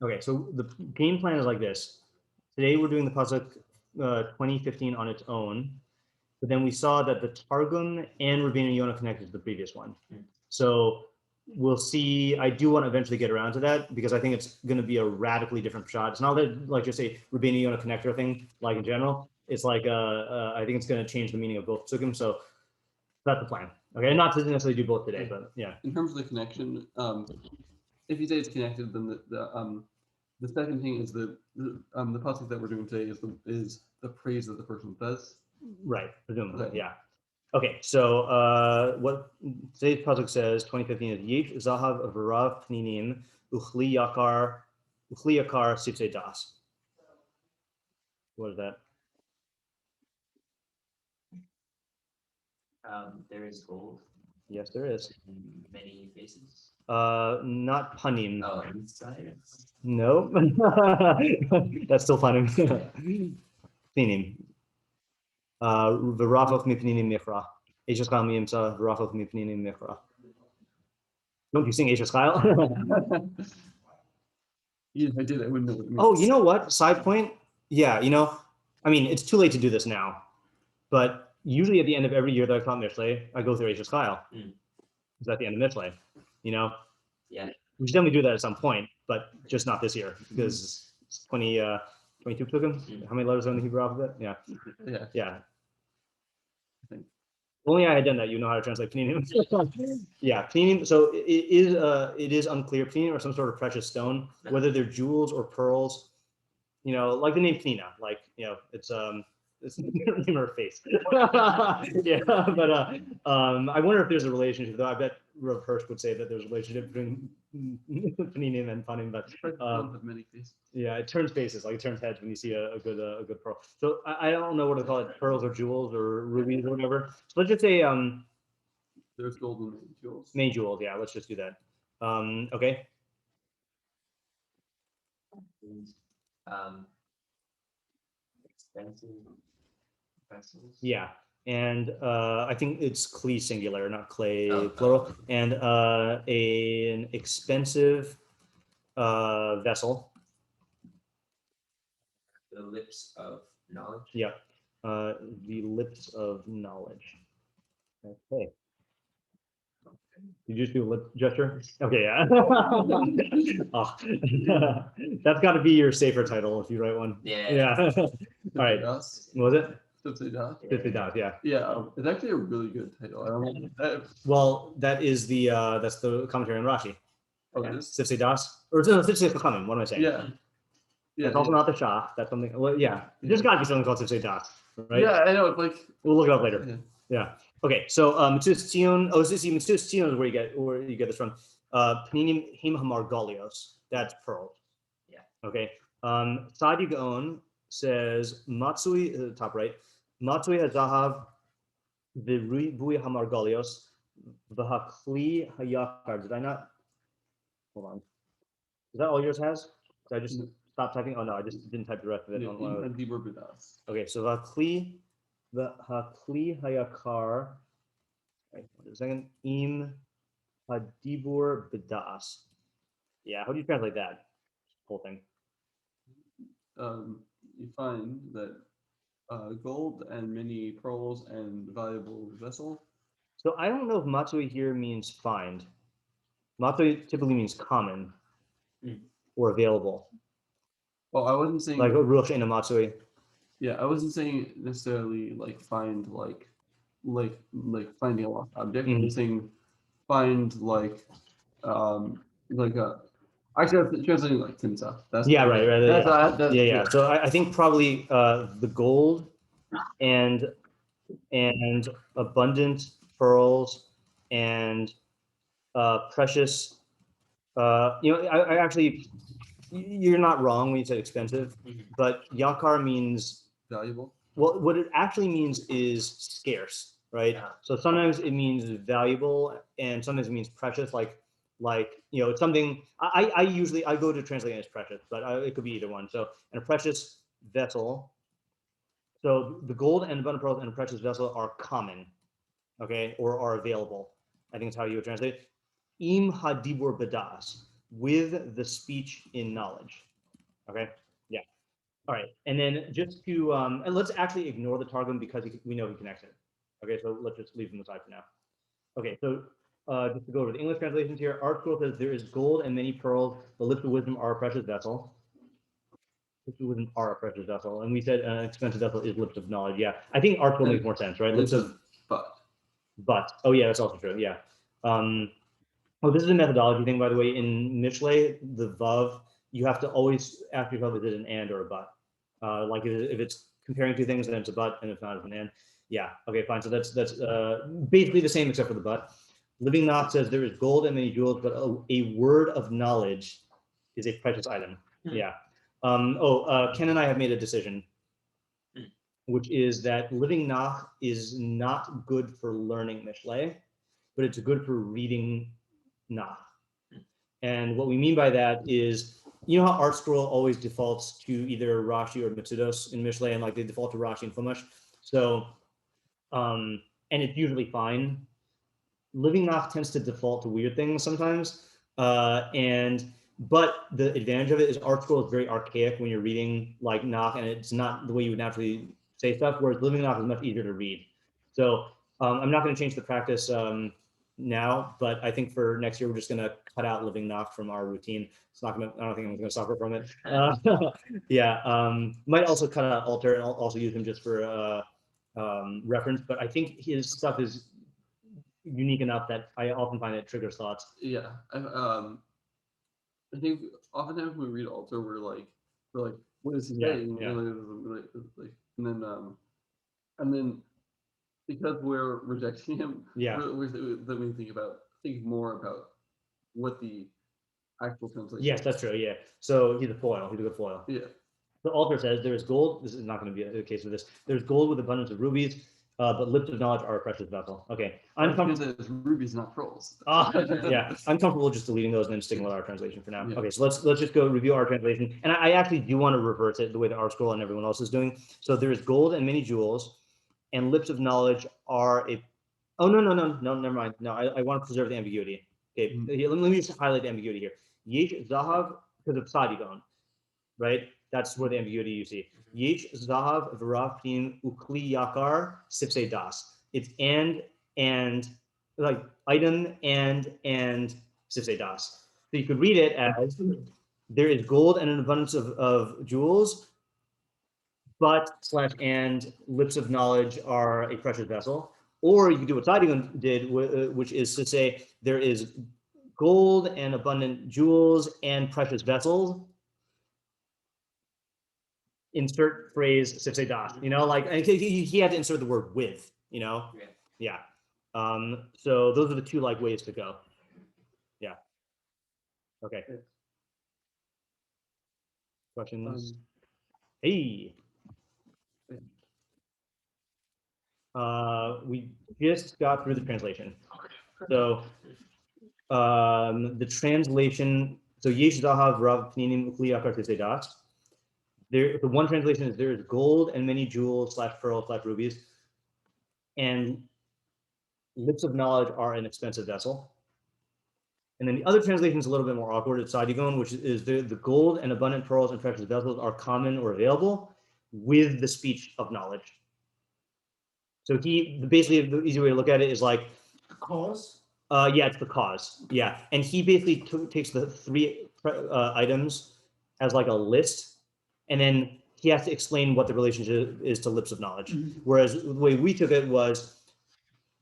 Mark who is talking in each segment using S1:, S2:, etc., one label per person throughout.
S1: Okay, so the game plan is like this. Today we're doing the pasuk 2015 on its own, but then we saw that the Targum and Rabbeinu Yonah connected to the previous one. So we'll see. I do want to eventually get around to that because I think it's going to be a radically different shot. It's not that like just a Rabbeinu Yonah connector thing, like in general. It's like I think it's going to change the meaning of both pasukim. So that's the plan. Okay, not to necessarily do both today, but yeah.
S2: In terms of the connection, if you say it's connected, then the second thing is the pasuk that we're doing today is the praise that the person says.
S1: Right, presumably, okay. Yeah. Okay, so what today's pasuk says, 2015 is Yesh Zahav V'Rav Pninim Uchli Yakar Sipsei Das. What is that?
S3: There is gold.
S1: Yes, there is.
S3: Many faces.
S1: Not panim.
S3: Oh, inside.
S1: No, that's still panim. Pninim. V'Rafach Mipninim Mifra. Eishes Chayil Miyimsa V'Rafach Mipninim Mifra. Don't you sing Eishes Chayil?
S2: Yeah, I did. I wouldn't know what it means.
S1: Oh, you know what? Side point. Yeah, I mean, it's too late to do this now, but usually at the end of every year that I taught Mishlei, I go through Eishes Chayil. It's at the end of Mishlei,
S3: Yeah.
S1: We should definitely do that at some point, but just not this year because it's 22 psukim. How many letters are in the Hebrew alphabet? Yeah. If only I had done that, you know how to translate pninim. Yeah, pninim. So it is unclear. Pninim are some sort of precious stone, whether they're jewels or pearls. Like the name Pnina, like it's in her face. Yeah, but I wonder if there's a relationship. Though I bet Rav Hirsch would say that there's a relationship between Pninim and Panim, but
S2: many faces.
S1: Yeah, it turns faces, like it turns heads when you see a good pearl. So I don't know what to call it, pearls or jewels or rubies or whatever. So let's just say
S2: there's golden jewels.
S1: Main jewels, yeah. Let's just do that. Okay.
S3: Expensive vessels.
S1: Yeah, and I think it's Kli singular, not clay plural. And an expensive vessel.
S3: The lips of knowledge.
S1: Yeah, the lips of knowledge. Okay. Did you just do a lip gesture? Okay, yeah. Oh, that's got to be your safer title if you write one.
S3: Yeah.
S1: All right. What was it?
S2: Sipsei Das.
S1: Yeah.
S2: Yeah, it's actually a really good title. I don't know.
S1: Well, that's the commentary on Rashi.
S2: Oh, it is?
S1: Sipsei Das, or no, Sipsei Chachamim. What am I saying?
S2: Yeah.
S1: It's also not the Shah. That's something. Well, yeah. There's got to be something called Sipsei Das, right?
S2: Yeah, I know. It's like
S1: we'll look it up later. Yeah. Okay. So Metzudas ציון. Oh, Metzudas ציון is where you get this from. Pninim him hamargalios. That's pearls.
S3: Yeah.
S1: Okay. Sadi Gaon says Matsui, top right. Matsui hazahav v'ribui hamargalios v'hakli hayakar. Did I not? Hold on. Is that all yours has? Did I just stop typing? Oh no, I just didn't type the rest of it. Okay, so v'hakli hayakar. Wait a second. Im hadibur bedas. Yeah, how do you translate that whole thing?
S2: You find that gold and many pearls and valuable vessel.
S1: So I don't know if matsui here means find. Matsui typically means common or available.
S2: Well, I wasn't saying
S1: like ruach she'eino matsui.
S2: Yeah, I wasn't saying necessarily like find like finding a lost object. I'm saying find like a. Actually, I'm translating like timsa.
S1: Right. Yeah. So I think probably the gold and abundant pearls and precious. I actually, you're not wrong when you said expensive, but yakar means
S2: valuable.
S1: Well, what it actually means is scarce, right? Yeah. So sometimes it means valuable, and sometimes it means precious. Like it's something. I go to translate it as precious, but it could be either one. So, and a precious vessel. So the gold and abundant pearls and a precious vessel are common, okay, or are available. I think it's how you would translate it. Im hadibur bedas. with the speech in knowledge. Okay, yeah. All right, and then just to and let's actually ignore the Targum because we know he connects it. Okay, so let's just leave them aside for now. Okay, so just to go over the English translations here, Art Scroll says there is gold and many pearls. The lips of wisdom are a precious vessel. Lips of wisdom are a precious vessel, and we said an expensive vessel is lips of knowledge. Yeah, I think Art Scroll makes more sense, right? Lips of but. Oh yeah, that's also true. Yeah. Oh, this is a methodology thing, by the way. In Mishlei, the vav, you have to always ask yourself, is it an and or a but? Like if it's comparing two things, then it's a but, and if not, it's an and. Yeah. Okay, fine. So that's basically the same except for the but. Living Nach says there is gold and many jewels, but a word of knowledge is a precious item. Yeah. Ken and I have made a decision, which is that Living Nach is not good for learning Mishlei, but it's good for reading Nach. And what we mean by that is, you know how Art Scroll always defaults to either Rashi or Metzudas in Mishlei, and like they default to Rashi and Chumash. So, and it's usually fine. Living Nach tends to default to weird things sometimes. But the advantage of it is Art Scroll is very archaic when you're reading like Nach, and it's not the way you would naturally say stuff, whereas Living Nach is much easier to read. So I'm not going to change the practice now, but I think for next year we're just going to cut out Living Nach from our routine. It's not going to. I don't think I'm going to suffer from it. Might also cut out Alter and I'll also use him just for reference. But I think his stuff is unique enough that I often find it triggers thoughts.
S2: Yeah, I think oftentimes when we read Alter, we're like, what is he saying?
S1: Yeah.
S2: And then because we're rejecting him, then we think more about what the actual translation.
S1: Yes, that's true. Yeah. So he's a foil. He's a good foil.
S2: Yeah.
S1: The Alter says there is gold. This is not going to be the case with this. There's gold with abundance of rubies, but lips of knowledge are a precious vessel. Okay, I'm comfortable.
S2: There's rubies, not pearls.
S1: Yeah, I'm comfortable just deleting those and then sticking with our translation for now.
S2: Yeah.
S1: Okay, so let's just go review our translation, and I actually do want to reverse it the way that Art Scroll and everyone else is doing. So there is gold and many jewels, and lips of knowledge are a. Oh no, never mind. No, I want to preserve the ambiguity. Okay, let me just highlight the ambiguity here. Yesh zahav because of sadigon, right? That's where the ambiguity you see. Yesh zahav v'rav pnim ukli yakar sipse das. It's and like item and sipse das. So you could read it as there is gold and an abundance of jewels, but / and lips of knowledge are a precious vessel. Or you could do what Sadigan did, which is to say there is gold and abundant jewels and precious vessels. Insert phrase sipse das, like he had to insert the word with, yeah. So those are the two like ways to go. Yeah. Okay. Questions? Hey. We just got through the translation. So the translation. So yesh zahav rav pninim ukli yakar sipse das. The one translation is there is gold and many jewels / pearls / rubies, and lips of knowledge are an expensive vessel. And then the other translation is a little bit more awkward. It's Sadigon, which is the gold and abundant pearls and precious vessels are common or available with the speech of knowledge. So basically the easy way to look at it is like
S3: cause.
S1: Yeah, it's the cause. Yeah, and he basically takes the three items as like a list, and then he has to explain what the relationship is to lips of knowledge. Mm-hmm. Whereas the way we took it was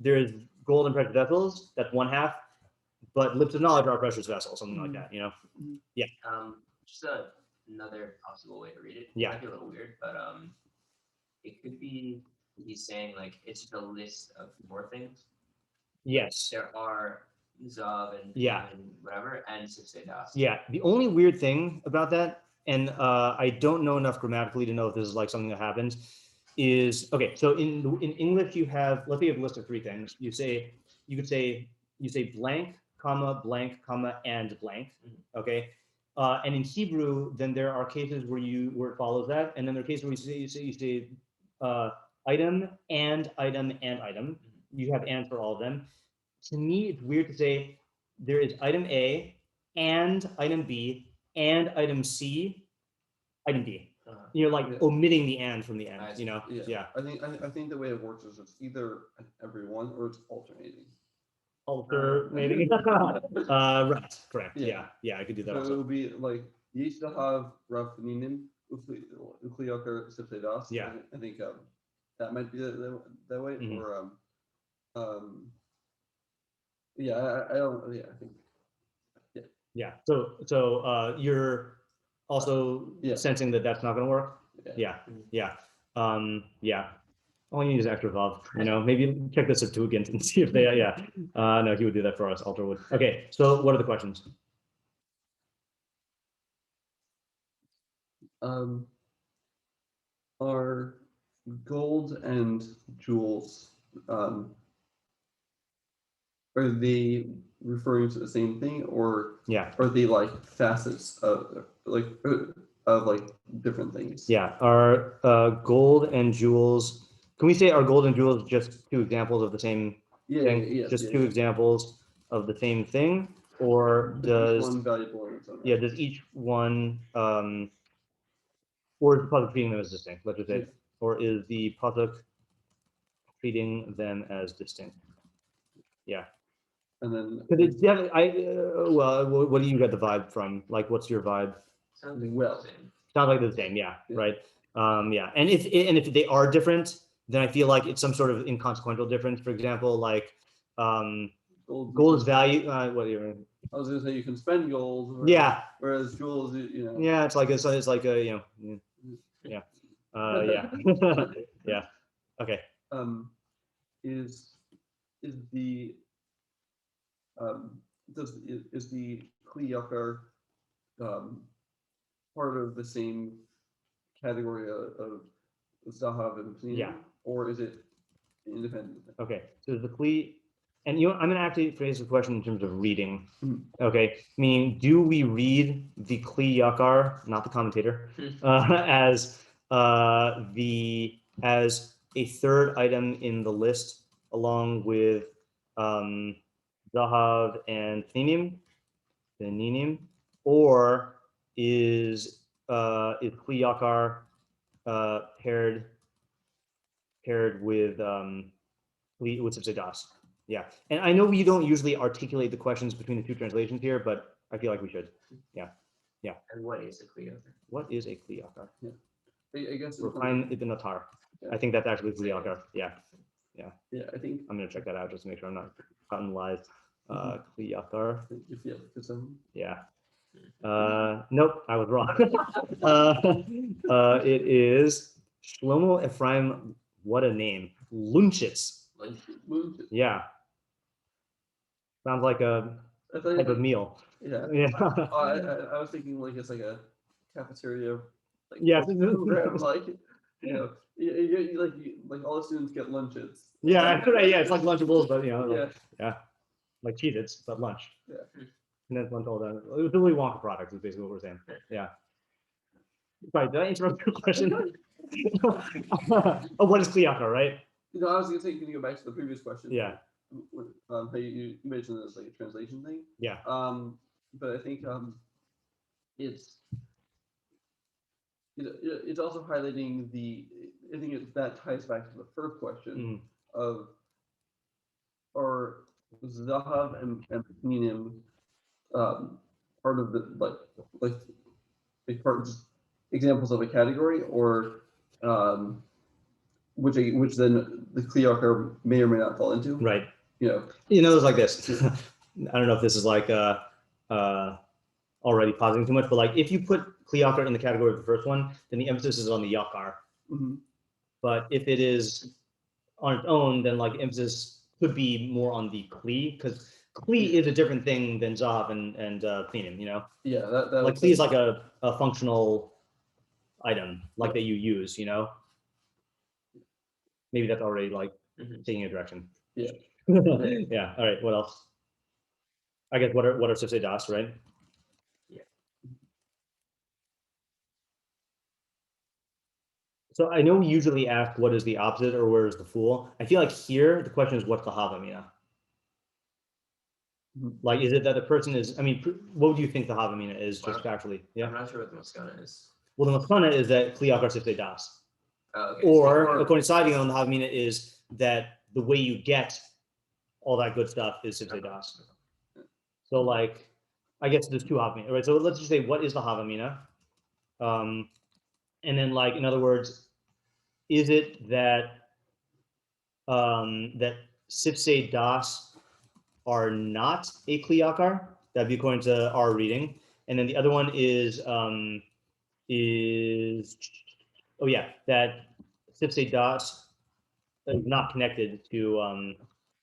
S1: there's gold and precious vessels, that's one half, but lips of knowledge are precious vessels, something like that, Yeah.
S3: Just another possible way to read it.
S1: Yeah.
S3: It might be a little weird, but it could be he's saying like it's just a list of more things.
S1: Yes.
S3: There are Zav and whatever and sipse das.
S1: Yeah. The only weird thing about that, and I don't know enough grammatically to know if this is like something that happens, is okay. So in English you have, let's say you have a list of three things. You say blank, comma, blank, comma, and blank. Okay. And in Hebrew, then there are cases where it follows that, and then there are cases where you say item and item and item. You have and for all of them. To me, it's weird to say there is item A and item B and item C, item D. You're like
S2: Yeah.
S1: omitting the and from the end,
S3: I
S1: you know?
S2: Yeah.
S1: Yeah.
S2: I think the way it works is it's either every one or it's alternating.
S1: Alter, maybe. Right, correct.
S2: Yeah.
S1: Yeah, I could do that
S2: So it
S1: also.
S2: would be like yeast have raffininin ukliokar septedas.
S1: Yeah.
S2: I think that might be that way.
S1: Mhm.
S2: Or yeah, I don't. Yeah, I think.
S1: Yeah. So you're also
S2: Yeah.
S1: sensing that that's not going to work.
S2: Yeah.
S1: Yeah. Yeah. All you need is extra vav. You know, maybe check the Septuagint and see if they. Yeah. No, he would do that for us. Alter would. Okay. So what are the questions?
S2: Are gold and jewels are they referring to the same thing, or
S1: Yeah.
S2: are they like facets of like different things?
S1: Yeah. Are gold and jewels? Can we say are gold and jewels just two examples of the same
S2: Yeah,
S1: thing?
S2: yes,
S1: Just
S2: yeah,
S1: two
S2: yeah.
S1: examples of the same thing, or
S2: Is each
S1: does
S2: one valuable in its own
S1: yeah?
S2: right?
S1: Does each one or is the pasuk treating them as distinct? Let's just say,
S2: Yeah.
S1: or is the pasuk treating them as distinct? Yeah.
S2: And then
S1: Because it's definitely, well, what do you get the vibe from? Like, what's your vibe?
S3: Sounds like
S2: Well.
S3: the same.
S1: Sounds like the same, yeah,
S2: Yeah.
S1: right? Yeah, and if they are different, then I feel like it's some sort of inconsequential difference. For example, like gold is value. What do you?
S2: I was gonna say you can spend gold.
S1: Yeah,
S2: Whereas jewels, you know.
S1: yeah, it's like a yeah, yeah, yeah. Okay.
S2: Is the is the Kli Yakar part of the same category of Zahav and Pneumonia,
S1: Yeah.
S2: or is it independent?
S1: Okay, so the Kli, and you know, I'm gonna actually phrase the question in terms of reading.
S2: Mhm.
S1: Okay, meaning, do we read the Kli Yakar, not the commentator, as as a third item in the list, along with Zahav and Pninim, or is Kli Yakar paired with Das? Yeah, and I know we don't usually articulate the questions between the two translations here, but I feel like we should.
S3: And what is a Cleo?
S1: What is a Kli Yakar?
S2: I guess.
S1: Refine ibn Atar.
S2: Yeah.
S1: I think that's actually Kli Yakar. Yeah,
S2: Yeah, I think.
S1: I'm gonna check that out just to make sure I'm not cutting lies.
S2: Mhm.
S1: Kli Yakar.
S2: If you have to
S1: Yeah. Nope, I was wrong. It is Shlomo Ephraim. What a name, Lunchitz. Yeah, sounds like a
S2: I thought
S1: type of meal.
S2: yeah.
S1: Yeah.
S2: Oh, I was thinking like it's like a cafeteria. Like,
S1: Yeah.
S2: program, like you know, like all the students get lunches.
S1: Yeah, yeah, it's like Lunchables, but you know,
S2: Yeah.
S1: like Cheez-Its, but lunch.
S2: Yeah.
S1: And then lunch all done. It was the Willy Wonka product is basically what we're saying. Yeah. Sorry, did I interrupt your question? Oh, what is Kli Yakar, right?
S2: You know, I was gonna say, can you go back to the previous question?
S1: Yeah.
S2: How you mentioned this like a translation thing.
S1: Yeah.
S2: But I think it's also highlighting I think that ties back to the first question of are Zahav and Pninim part of the like parts examples of a category, or which then the Kli Yakar may or may not fall into.
S1: Right.
S2: You know.
S1: It's like this. I don't know if this is like already positing too much, but like if you put Kli Yakar in the category of the first one, then the emphasis is on the Yakar.
S2: Mhm.
S1: But if it is on its own, then like emphasis could be more on the Kli, because Kli is a different thing than Zav and Pninim, you know?
S2: Yeah, that
S1: Like Kli is like a functional item, like that you use, you know? Maybe that's already like taking a direction.
S2: Yeah.
S1: Yeah. All right. What else? I guess what are Sifsei Das, right?
S3: Yeah.
S1: So I know we usually ask what is the opposite or where is the fool. I feel like here the question is what's the Havamina? Like, is it that the person is? I mean, what would you think the havamina is, just factually? Yeah.
S3: I'm not sure what the maskana is.
S1: Well, the maskana is that kliyakar sifte das,
S3: Okay,
S1: or according to Sadion, the havamina is that the way you get all that good stuff is sifte das. So, like, I guess there's two havamina, right? So let's just say, what is the havamina? And then, like, in other words, is it that that sifse das are not a kliyakar? That'd be according to our reading. And then the other one is oh yeah, that sifse das is not connected to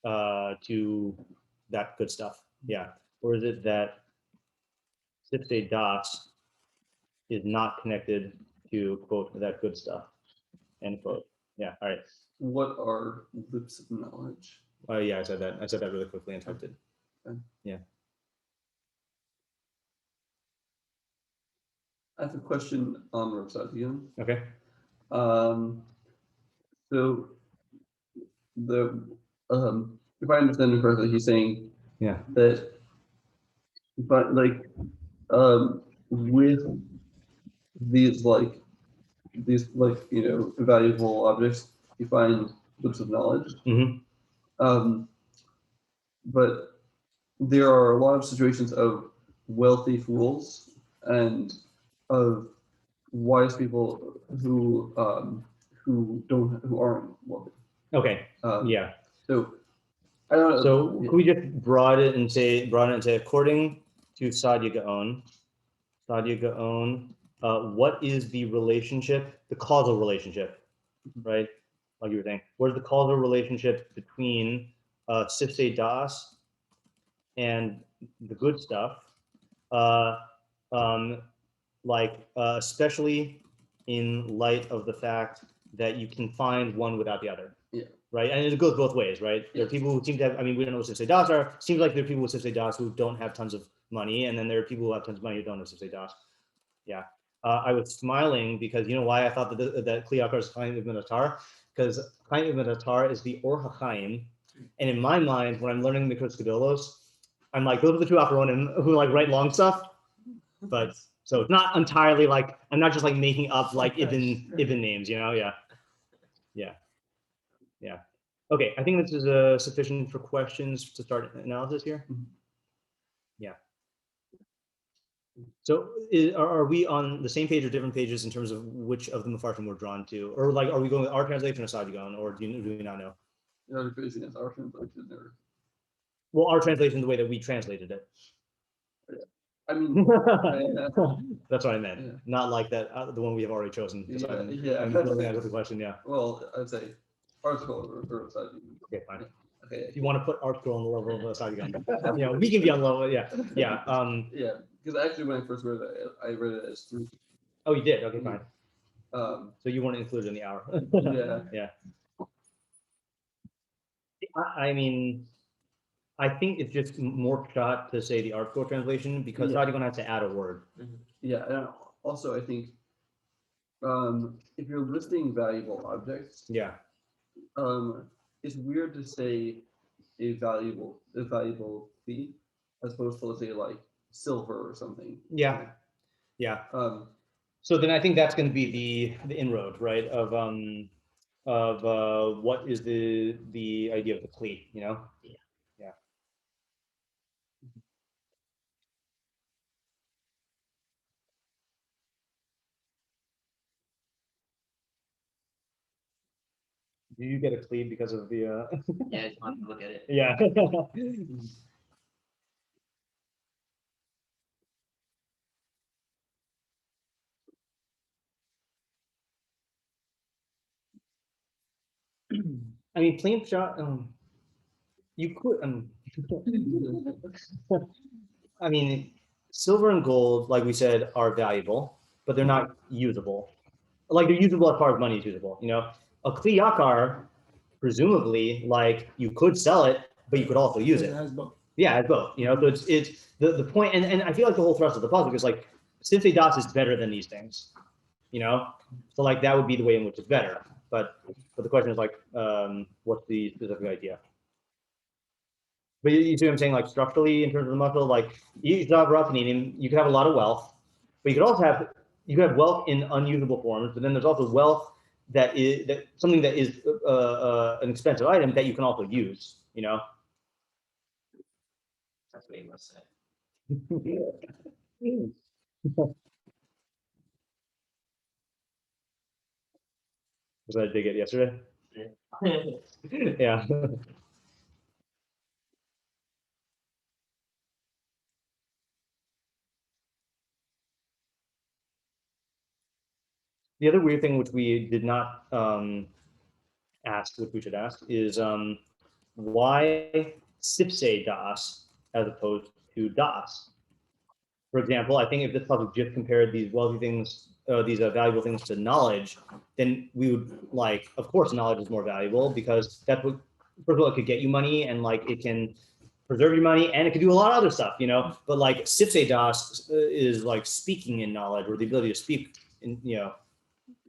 S1: that good stuff. Yeah. Or is it that sifse das is not connected to quote that good stuff? End quote. Yeah. All right.
S2: What are lips of knowledge?
S1: Oh yeah, I said that. I said that really quickly and typed it.
S2: Okay.
S1: Yeah.
S2: I have a question on Rosatian.
S1: Okay.
S2: So the if I understand him correctly, he's saying
S1: Yeah.
S2: that, but like with these like valuable objects, you find lips of knowledge.
S1: Mm-hmm.
S2: But there are a lot of situations of wealthy fools and of wise people who aren't wealthy.
S1: Okay. Yeah.
S2: So I don't know.
S1: So can we just broaden it and say according to Sadia Gaon, what is the relationship, the causal relationship, right? Like you were saying, what is the causal relationship between Sifse Das and the good stuff? Especially in light of the fact that you can find one without the other.
S2: Yeah.
S1: Right. And it goes both ways, right? There are people who seem to have, I mean, we don't know what Sifse Das are. Seems like there are people with Sifse Das who don't have tons of money. And then there are people who have tons of money who don't have Sifse Das. Yeah. I was smiling because you know why I thought that Kliyakar is Chaim ibn Attar? Because Chaim ibn Attar is the Or HaChaim. And in my mind, when I'm learning Mikros Gedolos, I'm like, those are the two Achronim who like write long stuff. But so it's not entirely like, I'm not just like making up like Ibn names, you know? Yeah. Okay, I think this is sufficient for questions to start analysis here. Yeah. So are we on the same page or different pages in terms of which of the meforshim we're drawn to? Or like, are we going with our translation or Sadigan, or do we not know?
S2: You're facing us, our translation there.
S1: Well, our translation, the way that we translated it.
S2: I mean,
S1: that's what I meant.
S2: Yeah.
S1: Not like that, the one we have already chosen. I'm building out of the question, yeah.
S2: Well, I'd say article or side.
S1: Okay, fine.
S2: Okay.
S1: If you want to put article on the level of Sadigan, you know, we can be on level, yeah.
S2: Yeah, because actually when I first read it, I read it as 3.
S1: Oh, you did? Okay, fine.
S2: So
S1: you weren't included in the hour.
S2: Yeah.
S1: I mean, I think it's just more shot to say the article translation because Sadigan has to add a word.
S2: Yeah, and also I think if you're listing valuable objects, it's weird to say a valuable fee as opposed to, let's say, like silver or something.
S1: Yeah. So then I think that's going to be the inroad, right? Of what is the idea of the kli, you know? Yeah. Do you get a kli because of the?
S3: Yeah, I just wanted to look at it.
S1: Yeah. I mean, plain shot. You could. I mean, silver and gold, like we said, are valuable, but they're not usable. Like they're usable as far as money is usable. You know, a kli yakar, presumably, like you could sell it, but you could also use it.
S4: It has both.
S1: Yeah, it's both. You know, so it's the point, and I feel like the whole thrust of the pasuk is like Sifte Das is better than these things. You know, so like that would be the way in which it's better. But the question is like, what's the specific idea? But you see what I'm saying? Like structurally, in terms of the muscle, like you could have rapinating, you could have a lot of wealth, but you could also have wealth in unusable forms. But then there's also wealth that is something that is an expensive item that you can also use. You know.
S3: That's what he must say.
S1: Was that dig it yesterday? Yeah. The other weird thing which we did not ask, which we should ask, is why sipse das as opposed to das? For example, I think if this pasuk just compared these wealthy things, these valuable things to knowledge, then we would like, of course, knowledge is more valuable because that's what, first of all, it could get you money and like it can preserve your money and it could do a lot of other stuff, you know. But like sipse das is like speaking in knowledge or the ability to speak in, you know,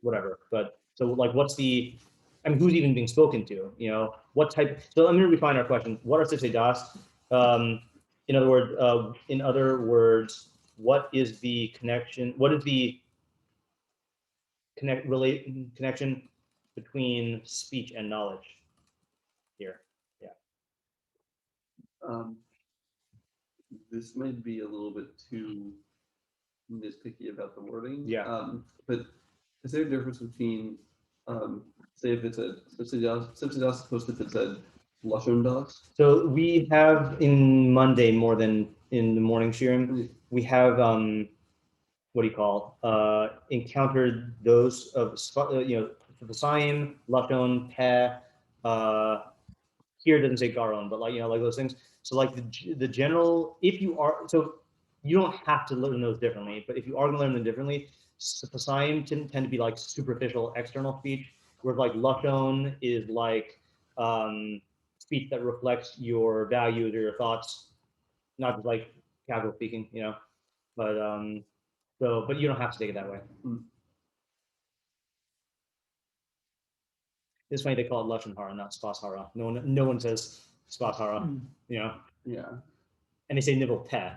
S1: whatever. But so like, what's the, I mean, who's even being spoken to? You know, what type? So let me refine our question. What are sipse das? In other words, what is the connection? What is the connection between speech and knowledge here? Yeah.
S2: This might be a little bit too nitpicky about the wording.
S1: Yeah.
S2: But is there a difference between, say, if it's a subsidios opposed to if it's a lashon das?
S1: So we have in Monday more than in the morning shirim. We have what do you call encountered those of you know, the sign lashon peh. Here it doesn't say garon, but like, you know, like those things. So like the general, if you are, so you don't have to learn those differently, but if you are going to learn them differently, pasayim tend to be like superficial external speech, whereas like lashon is like speech that reflects your values or your thoughts, not just like casual speaking, you know. But but you don't have to take it that way. It's funny they call it lashon hara, not spas hara. No one says spas hara, you know.
S2: Yeah.
S1: And they say nibble peh.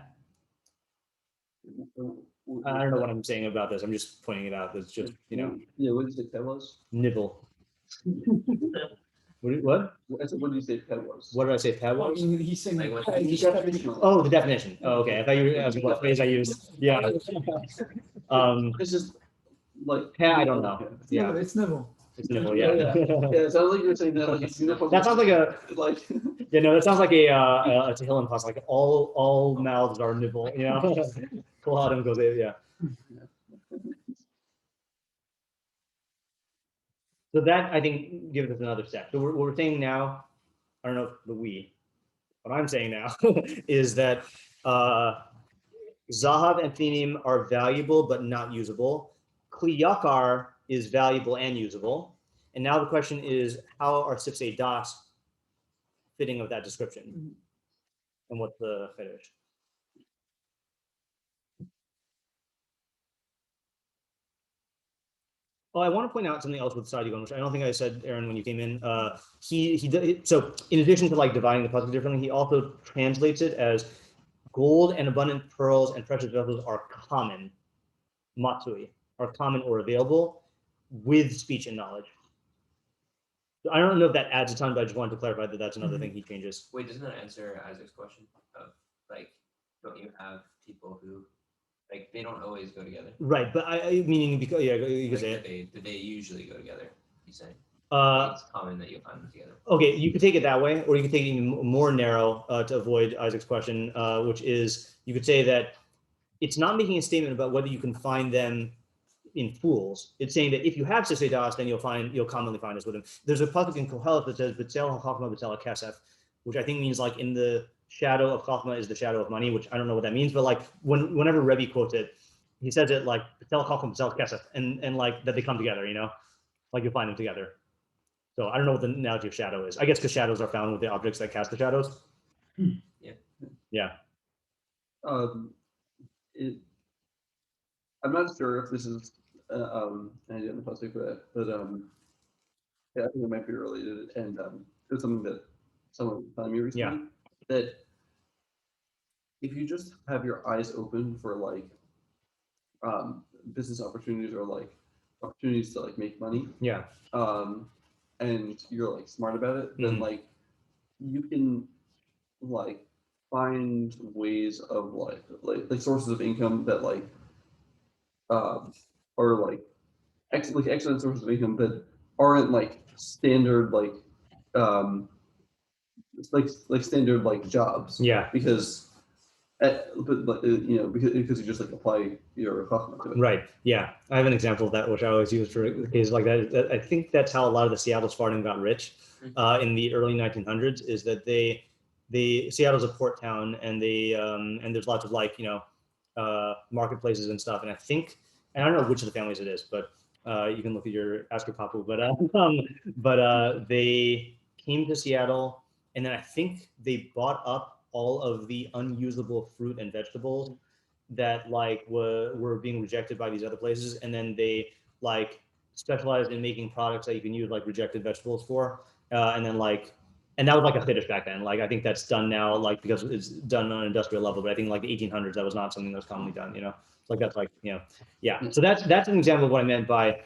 S1: I don't know what I'm saying about this. I'm just pointing it out. It's just, you know.
S2: Yeah, what did you say pet was?
S1: Nibble. What?
S2: What did you say pet was?
S1: What did I say pet was?
S4: He's saying
S3: Like what-
S1: Oh, the definition. Oh, okay. I thought you were asking what phrase I used. Yeah.
S2: It's just like
S1: peh, I don't know.
S4: it's nibble.
S1: Yeah.
S4: It's nibble.
S1: It's nibble.
S2: Yeah,
S1: Yeah.
S2: it sounds like you're saying that like it's uniform.
S1: That sounds like a
S2: like
S1: yeah. No, that sounds like a Tehillim pasuk. Like all mouths are nibble. You know. Kol Adam goes yeah. So that, I think, gives us another step. So what we're saying now, I don't know if what I'm saying now is that Zahav and Thinim are valuable but not usable. Kli Yakar is valuable and usable. And now the question is, how are Sipsei Das fitting of that description? And what's the fetish? Oh, I want to point out something else with Sadigon, which I don't think I said, Aaron, when you came in. So in addition to like dividing the pasuk differently, he also translates it as gold and abundant pearls and precious vessels are common, matsui, are common or available with speech and knowledge. So I don't know if that adds a ton, but I just wanted to clarify that that's another thing he changes.
S3: Wait, doesn't that answer Isaac's question of like, don't you have people who like they don't always go together?
S1: Right, but I meaning because yeah, you could
S3: Like,
S1: say
S3: do they usually go together? He's saying
S1: it.
S3: it's common that you find them together.
S1: Okay, you could take it that way, or you could take it even more narrow to avoid Isaac's question, which is you could say that it's not making a statement about whether you can find them in fools. It's saying that if you have Sisei Das, then you'll commonly find us with them. There's a pasuk in Kohelet that says B'tzel HaChachma B'tzel HaKesef, which I think means like in the shadow of Chachma is the shadow of money, which I don't know what that means, but like whenever Rebbe quotes it, he says it like B'tzel HaChachma B'tzel HaKesef, and like that they come together, you know, like you'll find them together. So I don't know what the analogy of shadow is. I guess because shadows are found with the objects that cast the shadows.
S3: Yeah.
S1: Yeah.
S2: I'm not sure if this is an idea on the pasuk for that, but yeah, I think it might be related, and it's something that someone told me recently. that if you just have your eyes open for like business opportunities or like opportunities to like make money,
S1: Yeah.
S2: and you're like smart about it, then like you can like find ways of like sources of income that like are like excellent sources of income that aren't like standard like standard like jobs.
S1: Yeah.
S2: Because but you know because you just like apply your chachma to it.
S1: Right. Yeah. I have an example of that, which I always use for cases like that. I think that's how a lot of the Seattle Spartan got rich in the early 1900s. Is that Seattle's a port town, and and there's lots of like marketplaces and stuff. And I think, and I don't know which of the families it is, but you can look at your Ask Your Papu. But they came to Seattle, and then I think they bought up all of the unusable fruit and vegetables that like were being rejected by these other places, and then they like specialized in making products that you can use like rejected vegetables for, and then like, and that was like a fetish back then. Like I think that's done now, like because it's done on an industrial level, but I think like the 1800s that was not something that was commonly done. Like that's like yeah. So that's an example of what I meant by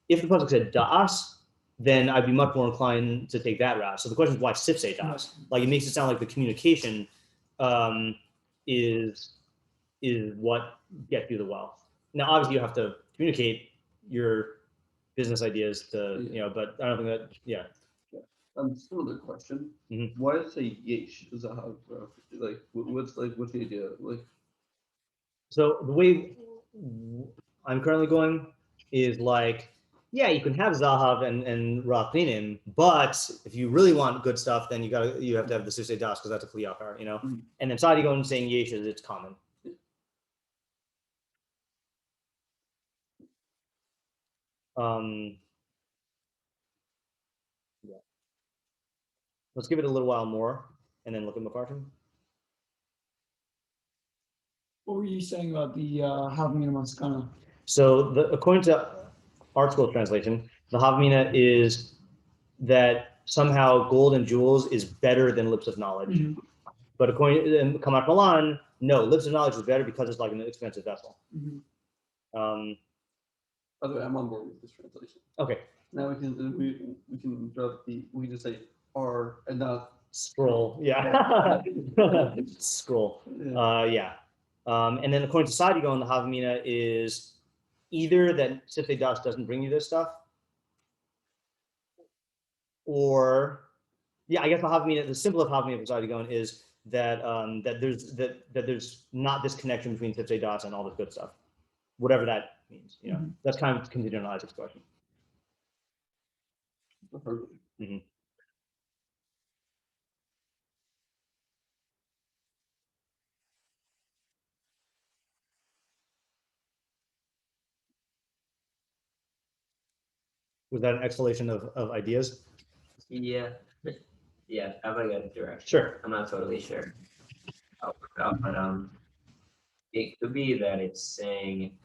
S1: if the pasuk said das, then I'd be much more inclined to take that route. So the question is why Sif say das? Like it makes it sound like the communication is what gets you the wealth. Now, obviously, you have to communicate your business ideas to but I don't think that
S2: Still another question.
S1: Mhm.
S2: Why does it say yesh zahav? Like what's the idea? Like
S1: So the way I'm currently going is like, yeah, you can have Zahav and Rafinim, but if you really want good stuff, then you have to have the Susei Das because that's a Kliyakar, And then Sadi going saying Yesh is it's common. Yeah. Let's give it a little while more and then look at meforshim.
S4: What were you saying about the Havamina Maskana?
S1: So according to Art School translation, the Havamina is that somehow gold and jewels is better than lips of knowledge. But according to Kamat Malan, no, lips of knowledge is better because it's like an expensive vessel.
S2: By the way, I'm on board with this translation.
S1: Okay.
S2: Now we can drop we just say R and not
S1: scroll. Yeah. Scroll. Yeah. And then according to Sadigo, the Havamina is either that Sifte Das doesn't bring you this stuff, or I guess the Havamina, the symbol of Havamina for Sadigo is that that there's not this connection between Sifte Das and all this good stuff, whatever that means. That's kind of contingent on Isaac's question. Was that an exhalation of ideas?
S3: Yeah. Yeah, I got a direction.
S1: Sure.
S3: I'm not totally sure how it worked out, but it could be that it's saying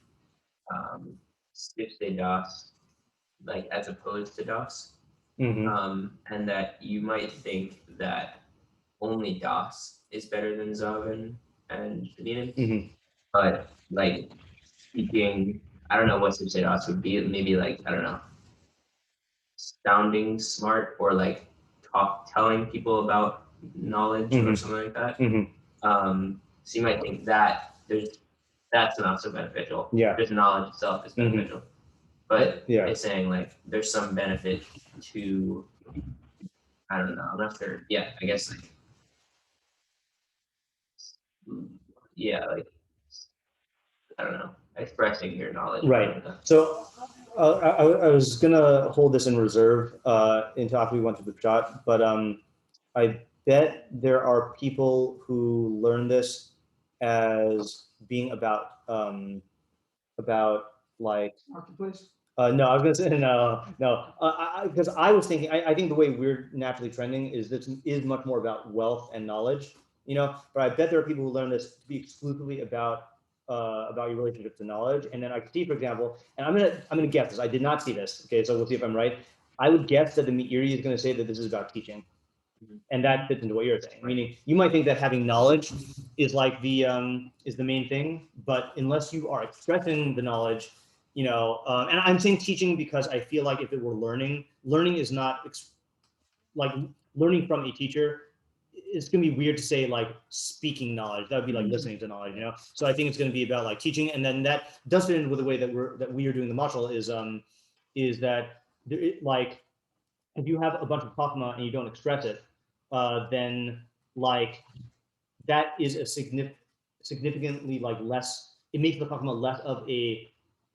S3: skip the DOS, like as opposed to DOS. And that you might think that only DOS is better than Zav and Shadinin. But like speaking, I don't know what Sipse DOS would be, maybe like, I don't know, sounding smart or like telling people about knowledge or something like that. So you might think that that's not so beneficial.
S1: Yeah.
S3: Just knowledge itself is beneficial. But it's saying like there's some benefit to, I don't know, I'm not sure. Yeah, I guess like I don't know, expressing your knowledge.
S1: Right. So I was gonna hold this in reserve until after we went through the shot, but I bet there are people who learn this as being about like
S4: Marketplace?
S1: no, I was gonna say no, because I was thinking I think the way we're naturally trending is this is much more about wealth and knowledge, but I bet there are people who learn this to be exclusively about your relationship to knowledge. And then I could see, for example, and I'm gonna guess this. I did not see this. Okay, so we'll see if I'm right. I would guess that the Meiri is going to say that this is about teaching, And that fits into what you're saying. Meaning, you might think that having knowledge is like the main thing, but unless you are expressing the knowledge, and I'm saying teaching because I feel like if it were learning is not like learning from a teacher. It's going to be weird to say like speaking knowledge. That would be like listening to knowledge, So I think it's going to be about like teaching, and then that does fit in with the way that we are doing the module is that like if you have a bunch of chachma and you don't express it, then like that is a significantly like less. It makes the chachma less of a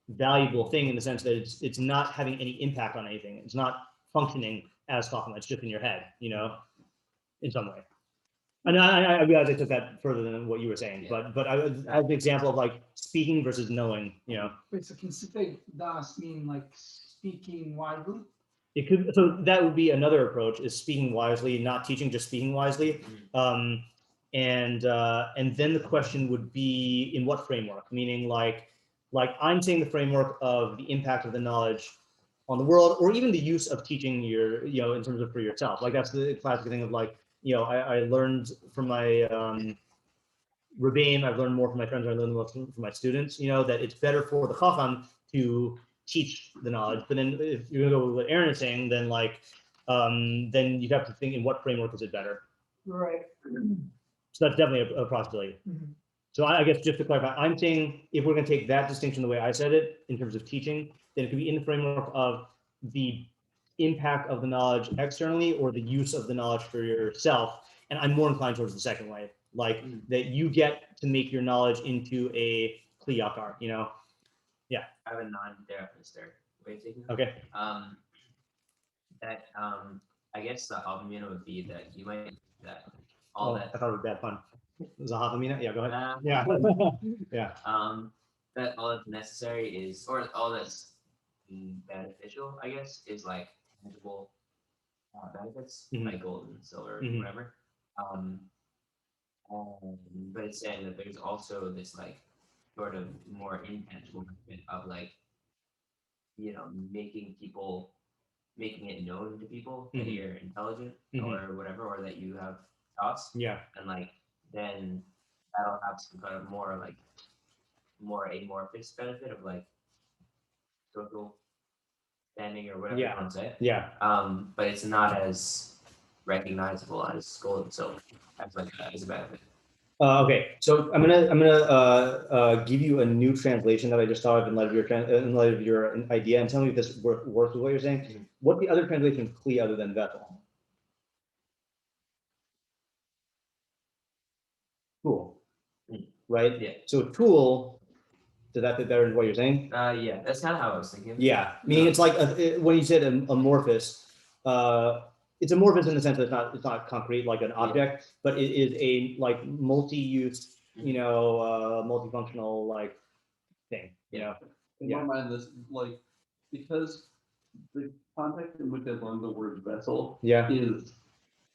S1: valuable thing in the sense that it's not having any impact on anything. It's not functioning as chachma. It's just in your head, in some way. And I realize I took that further than what you were saying, but I as an example of like speaking versus knowing,
S4: Wait, so can Sifei Das mean like speaking widely?
S1: It could, so that would be another approach, is speaking wisely, not teaching, just speaking wisely. And then the question would be in what framework? Meaning like I'm saying the framework of the impact of the knowledge on the world, or even the use of teaching in terms of for yourself. Like that's the classic thing of like, I learned from my Rebbeim, I've learned more from my friends, I learned more from my students, that it's better for the Chacham to teach the knowledge. But then if you're gonna go with what Aaron is saying, then like, then you'd have to think in what framework is it better?
S4: Right.
S1: So that's definitely a possibility. So I guess just to clarify, I'm saying if we're gonna take that distinction the way I said it, in terms of teaching, then it could be in the framework of the impact of the knowledge externally or the use of the knowledge for yourself. And I'm more inclined towards the second way, like that you get to make your knowledge into a kli yakar, Yeah.
S3: I have a non-therapist there. Way of taking it.
S1: Okay.
S3: That I guess the havamina would be that you might that all that.
S1: I thought it was bad fun. Was a havamina? Yeah, go ahead. Yeah. Yeah.
S3: That all that's necessary is, or all that's beneficial, I guess, is like tangible benefits, like gold and silver, whatever. But it's saying that there's also this like sort of more intangible benefit of like, making it known to people that you're intelligent or whatever, or that you have thoughts.
S1: Yeah.
S3: And like then that'll have some kind of more amorphous benefit of like social standing or whatever you want to say.
S1: Yeah.
S3: But it's not as recognizable as gold and silver as a benefit.
S1: Okay, so I'm gonna give you a new translation that I just thought of in light of your idea, and tell me if this works with what you're saying. What's the other translation of kli other than vessel? Tool, right?
S3: Yeah.
S1: So tool, does that fit better than what you're saying?
S3: Yeah, that's kind of how I was thinking.
S1: Yeah, meaning it's like when you said amorphous, it's amorphous in the sense that it's not concrete like an object, but it is a like multi-use, multifunctional like thing,
S2: In my mind, this like because the context in which I learned the word vessel is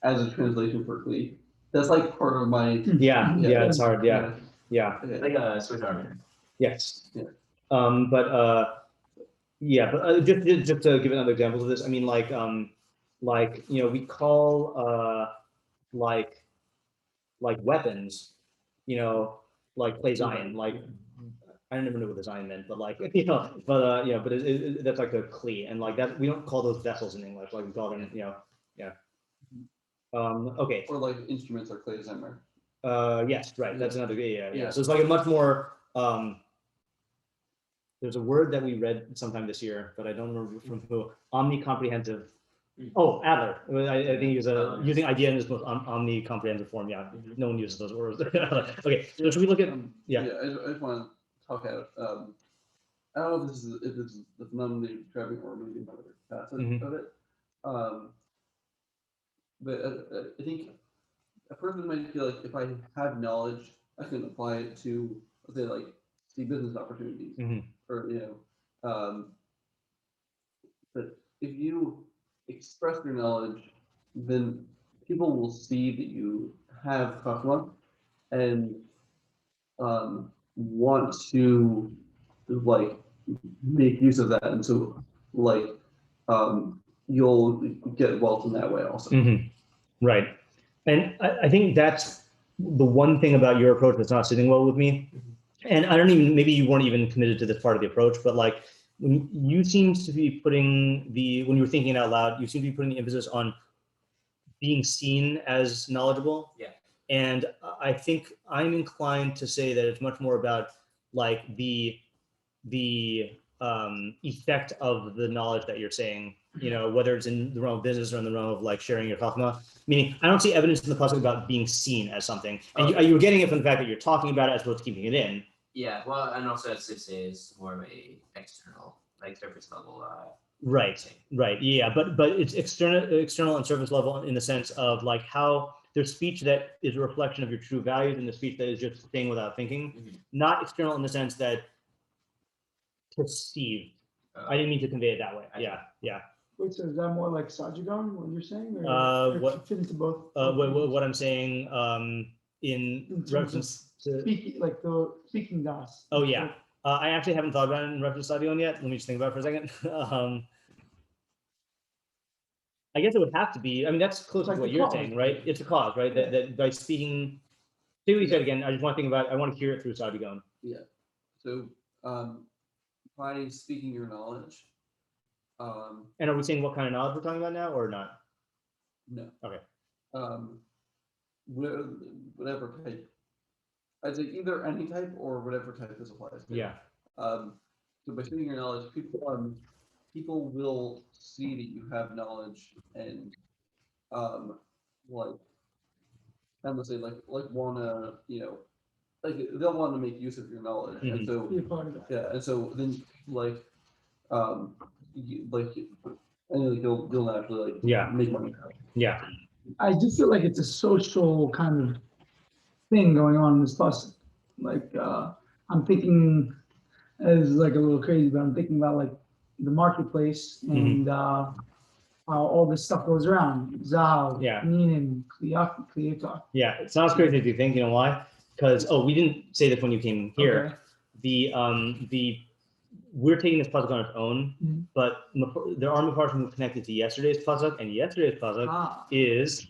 S2: as a translation for kli. That's like part of my
S1: it's hard. Yeah.
S3: Like a Swiss Army.
S1: Yes. Yeah. But just to give another example of this, I mean we call like weapons, like play Zion, like I never knew what the Zion meant, but like but that's like a kli, and like that we don't call those vessels in English, like we call them okay.
S2: Or like instruments or clay zimmer.
S1: Yes, right. That's another yeah. So it's like a much more there's a word that we read sometime this year, but I don't remember from who. Omnicomprehensive. Oh, Adler. I think he was using idea in his most omnicomprehensive form. Yeah, no one uses those words. Okay, so should we look at?
S2: I just want to talk out. I don't know if this is the phenomenon describing or maybe another facet of it. But I think a person might feel like if I have knowledge, I can apply it to, let's say, like see business opportunities, or but if you express your knowledge, then people will see that you have chachma and want to like make use of that, and so like you'll get wealth in that way also.
S1: Right. And I think that's the one thing about your approach that's not sitting well with me. And I don't even, maybe you weren't even committed to this part of the approach, but like when you seem to be putting when you were thinking it out loud, you seem to be putting the emphasis on being seen as knowledgeable.
S3: Yeah.
S1: And I think I'm inclined to say that it's much more about like the effect of the knowledge that you're saying, you know, whether it's in the realm of business or in the realm of like sharing your chachma. Meaning, I don't see evidence in the pasuk about being seen as something. And you were getting it from the fact that you're talking about it as opposed to keeping it in.
S3: Yeah, well, and also as Sid is more of a external, like surface level.
S1: Right, right, yeah, but it's external and surface level in the sense of like how there's speech that is a reflection of your true values and the speech that is just saying without thinking, not external in the sense that perceived. I didn't mean to convey it that way. Yeah.
S4: Wait, so is that more like Sajigon, what you're saying? Or
S1: What
S4: fit into both?
S1: what I'm saying in reference to
S4: Speaking, the speaking das.
S1: Oh yeah. I actually haven't thought about it in reference to Stadion yet. Let me just think about it for a second. I guess it would have to be. I mean, that's close to what you're saying, right? It's a cause, right? That by speaking. Say what you said again. I just want to think about it. I want to hear it through Stadion.
S2: Yeah. So by speaking your knowledge.
S1: And are we saying what kind of knowledge we're talking about now, or not?
S2: No.
S1: Okay.
S2: Whatever type. I'd say either any type or whatever type this applies to.
S1: Yeah.
S2: So by speaking your knowledge, people will see that you have knowledge and I'm gonna say like wanna, you know, like they'll want to make use of your knowledge. And so
S4: Be a part of that.
S2: yeah, and so then you'll naturally make money out of it.
S1: Yeah.
S4: I do feel like it's a social kind of thing going on in this bus. Like I'm thinking, it's like a little crazy, but I'm thinking about like the marketplace and how all this stuff goes around. Zahav, Ninin, Kliyaka.
S1: Yeah, it sounds crazy if you think. You know why? Because we didn't say this when you came here. Okay. We're taking this pasuk on its own, but there are meforshim connected to yesterday's pasuk, and yesterday's pasuk is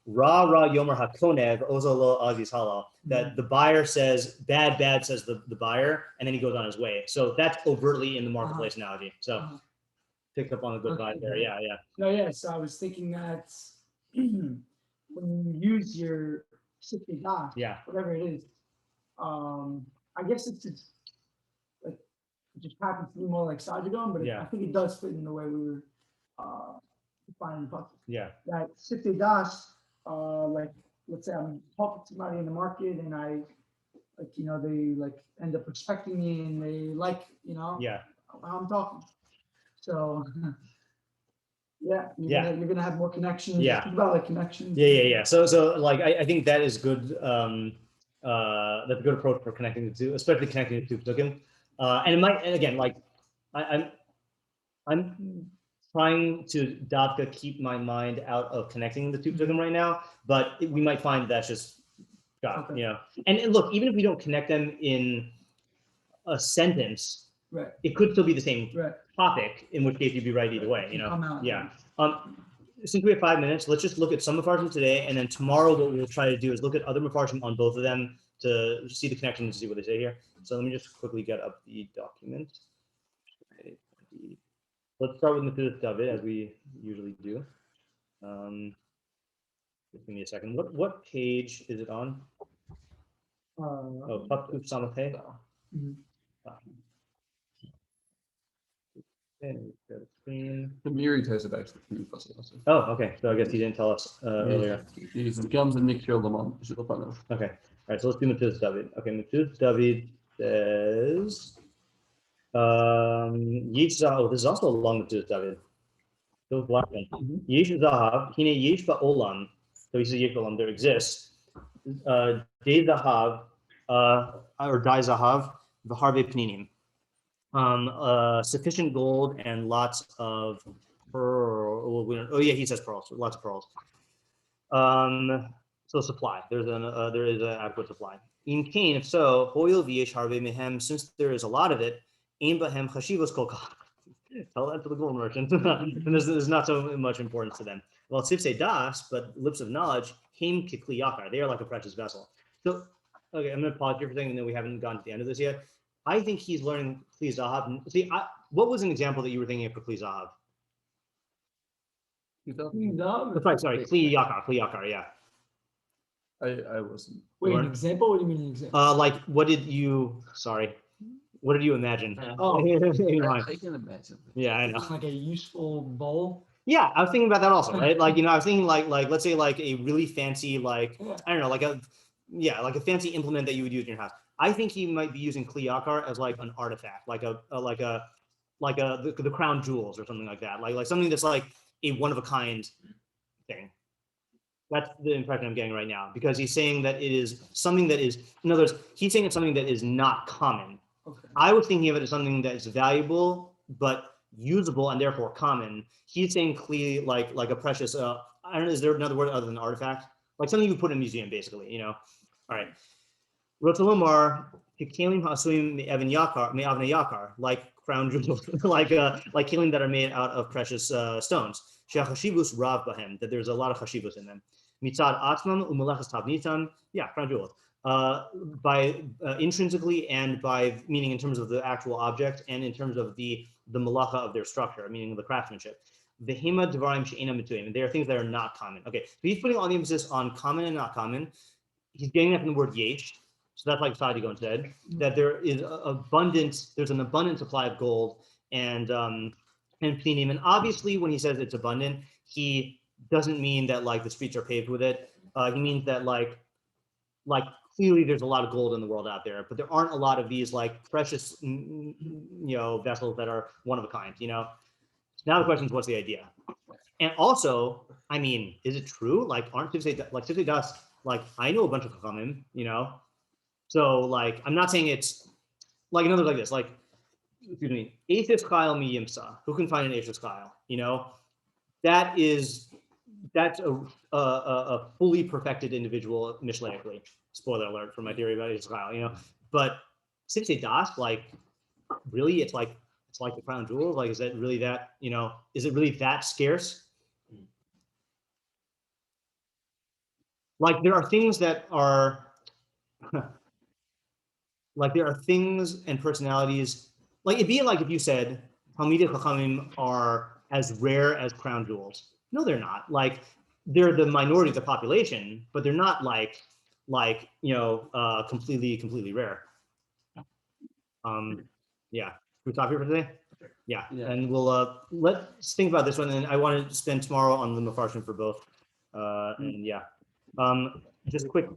S1: Ra Yomer HaKonev Ozolo Aziz Halal. That the buyer says bad says the buyer, and then he goes on his way. So that's overtly in the marketplace analogy. So picked up on the good vibe there. Yeah.
S4: No, yeah. So I was thinking that when you use your siftidah, whatever it is, I guess it's like it just happens to be more like Sajigon, but I think it does fit in the way we were defining the pasuk. Yeah. That siftidah, like let's say I'm talking to somebody in the market and I they like end up respecting me and they like how I'm talking. So you're gonna have more connections. Think about like connections.
S1: Yeah. So like I think that is good. That's a good approach for connecting the two, especially connecting the two pasukim. And it might, and again, like I'm trying to Davka keep my mind out of connecting the two pasukim right now, but we might find that's just God, And look, even if we don't connect them in a sentence, it could still be the same topic, in which case you'd be right either way, Since we have 5 minutes, let's just look at some mefarshim today, and then tomorrow what we'll try to do is look at other mefarshim on both of them to see the connection and see what they say here. So let me just quickly get up the document. Let's start with Metzudas David, as we usually do. Just give me a second. What page is it on? Pasuk Samachay.
S2: The Miri ties it back to the previous pasuk also.
S1: Oh, okay. So I guess he didn't tell us earlier.
S2: Okay. All
S1: right. So let's do Metzudas David. Okay. Metzudas David says, Yesh Zahav. This is also along Metzudas David. Those last one. Yesh Zahav. Hine Yesh Ba'olam. So he says Yesh Ba'olam. There exists. Dei Zahav, or Dai Zahav, V'harve Pninim. Sufficient gold and lots of pearl. He says pearls. Lots of pearls. So supply. There is an adequate supply. In Cain, if so, hoil v'yesh harve mehem. Since there is a lot of it, ein bahem chashivos kol kach. Tell that to the gold merchant. And there's not so much importance to them. Well, Tzipse Das, but lips of knowledge, Haim Kikli Yakar. They are like a precious vessel. So, okay, I'm going to pause here for a second, and then we haven't gotten to the end of this yet. I think he's learning Kli Zahav. See, what was an example that you were thinking of for Kli Zahav? That's right, sorry, Kli Yakar, yeah.
S2: I wasn't.
S4: Wait, an example? What do you mean an example?
S1: Like, what did you imagine?
S4: Oh.
S2: I can imagine.
S1: Yeah, I know.
S4: Like a useful bowl.
S1: Yeah, I was thinking about that also, right? Like, I was thinking like let's say like a really fancy, like, I don't know, like a fancy implement that you would use in your house. I think he might be using Kli Yakar as like an artifact, like the crown jewels or something like that, like something that's like a one of a kind thing. That's the impression I'm getting right now, because he's saying that it is something that is, in other words, he's saying it's something that is not common.
S4: Okay.
S1: I was thinking of it as something that is valuable but usable and therefore common. He's saying Kli like a precious. I don't know. Is there another word other than artifact? Like something you put in a museum, basically. All right. Rotalomar Kikalim Hasuim Me'avne Yakar, like crown jewels, like kalim that are made out of precious stones. Shachashivus Rav Bahem, that there's a lot of chashivus in them. Mitzad Atmam Umalachas Tabnitam, yeah, crown jewels. By intrinsically and by meaning in terms of the actual object and in terms of the malacha of their structure, meaning the craftsmanship. Vehema Devarim She'ena Mituim, and they are things that are not common. Okay, so he's putting all the emphasis on common and not common. He's getting that from the word yesh. So that's like Sadigo said, that there is there's an abundant supply of gold and plenum. And obviously when he says it's abundant, he doesn't mean that like the streets are paved with it. He means that like clearly there's a lot of gold in the world out there, but there aren't a lot of these like precious vessels that are one of a kind. Now the question is, what's the idea? And also, I mean, is it true? Like, aren't Tzipse Das, like, I know a bunch of Chachamim, so like, I'm not saying it's like, in other words, like this, like, excuse me, Eithis Chayil Mi Yimsa, who can find an Eithis Chayil? That's a fully perfected individual mishleically. Spoiler alert for my theory about Eithis Chayil, but Tzipse Das, like, really, it's like the crown jewels. Like, is that really that, is it really that scarce? Like, there are things that are, like, there are things and personalities, like, it'd be like if you said, Talmidei Chachamim are as rare as crown jewels. No, they're not. Like, they're the minority of the population, but they're not completely rare. Yeah. Can we stop here for today? Yeah. And we'll let's think about this one, and I want to spend tomorrow on the meforshim for both. And yeah. Just a quick